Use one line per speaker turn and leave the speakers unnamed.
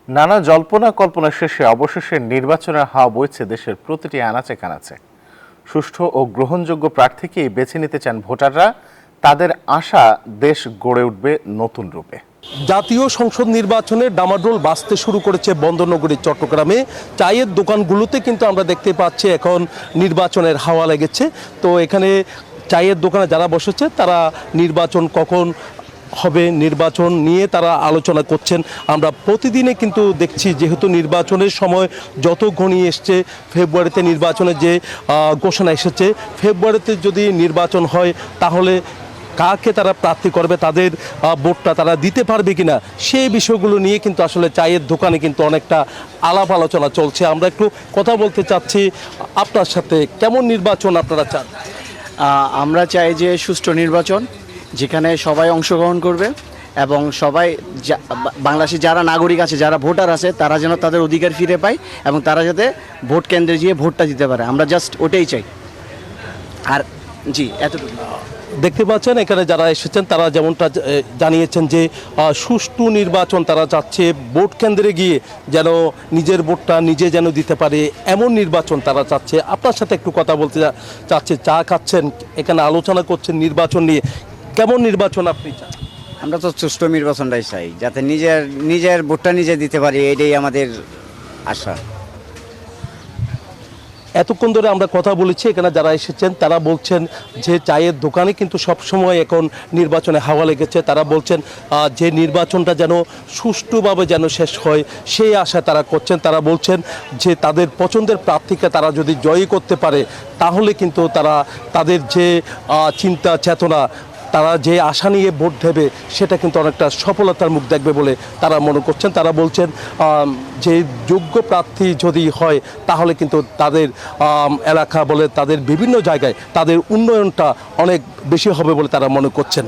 নানা জল্পনা কল্পনা শেষে অবশেষে নির্বাচনের হাওয়া বইছে দেশের প্রতিটি আনাচে কানাচে। সুষ্ঠু ও গ্রহণযোগ্য প্রার্থীকেই বেছে নিতে চান ভোটাররা। তাদের আশা দেশ গড়ে উঠবে নতুন রূপে।
জাতীয় সংসদ নির্বাচনের ডামাডোল বাজতে শুরু করেছে বন্দরনগরী চট্টগ্রামে। চায়ের দোকানগুলোতে কিন্তু আমরা দেখতে পাচ্ছি এখন নির্বাচনের হাওয়া লেগেছে। তো এখানে চায়ের দোকানে যারা বসেছে তারা নির্বাচন কখন হবে, নির্বাচন নিয়ে তারা আলোচনা করছেন। আমরা প্রতিদিনে কিন্তু দেখছি, যেহেতু নির্বাচনের সময় যত ঘনিয়ে এসছে, ফেব্রুয়ারিতে নির্বাচনের যে ঘোষণা এসেছে, ফেব্রুয়ারিতে যদি নির্বাচন হয় তাহলে কাকে তারা প্রার্থী করবে, তাদের ভোটটা তারা দিতে পারবে কিনা, সেই বিষয়গুলো নিয়ে কিন্তু আসলে চায়ের দোকানে কিন্তু অনেকটা আলাপ আলোচনা চলছে। আমরা একটু কথা বলতে চাচ্ছি আপনার সাথে, কেমন নির্বাচন আপনারা চান?
আমরা চাই যে সুষ্ঠু নির্বাচন, যেখানে সবাই অংশগ্রহণ করবে এবং সবাই বাংলাদেশি যারা নাগরিক আছে, যারা ভোটার আছে, তারা যেন তাদের অধিকার ফিরে পায় এবং তারা যাতে ভোট কেন্দ্রে গিয়ে ভোটটা দিতে পারে। আমরা জাস্ট ওটাই চাই। আর জি, এতটুকু।
দেখতে পাচ্ছেন এখানে যারা এসেছেন তারা যেমনটা জানিয়েছেন যে সুষ্ঠু নির্বাচন তারা চাচ্ছে, ভোট কেন্দ্রে গিয়ে যেন নিজের ভোটটা নিজে যেন দিতে পারে, এমন নির্বাচন তারা চাচ্ছে। আপনার সাথে একটু কথা বলতে চাচ্ছে, চা খাচ্ছেন, এখানে আলোচনা করছেন নির্বাচন নিয়ে, কেমন নির্বাচন আপনি চান?
আমরা তো সুষ্ঠু নির্বাচনটাই চাই, যাতে নিজের ভোটটা নিজে দিতে পারি, এটাই আমাদের আশা।
এতক্ষণ ধরে আমরা কথা বলেছি, এখানে যারা এসেছেন তারা বলছেন যে চায়ের দোকানে কিন্তু সবসময় এখন নির্বাচনে হাওয়া লেগেছে। তারা বলছেন যে নির্বাচনটা যেন সুষ্ঠুভাবে যেন শেষ হয়, সেই আশা তারা করছেন। তারা বলছেন যে তাদের পছন্দের প্রার্থীকে তারা যদি জয়ী করতে পারে তাহলে কিন্তু তারা তাদের যে চিন্তা চেতনা, তারা যে আশা নিয়ে ভোট দেবে, সেটা কিন্তু অনেকটা সফলতার মুখ দেখবে বলে তারা মনে করছেন। তারা বলছেন যে যোগ্য প্রার্থী যদি হয় তাহলে কিন্তু তাদের এলাকা বলে তাদের বিভিন্ন জায়গায় তাদের উন্নয়নটা অনেক বেশি হবে বলে তারা মনে করছেন।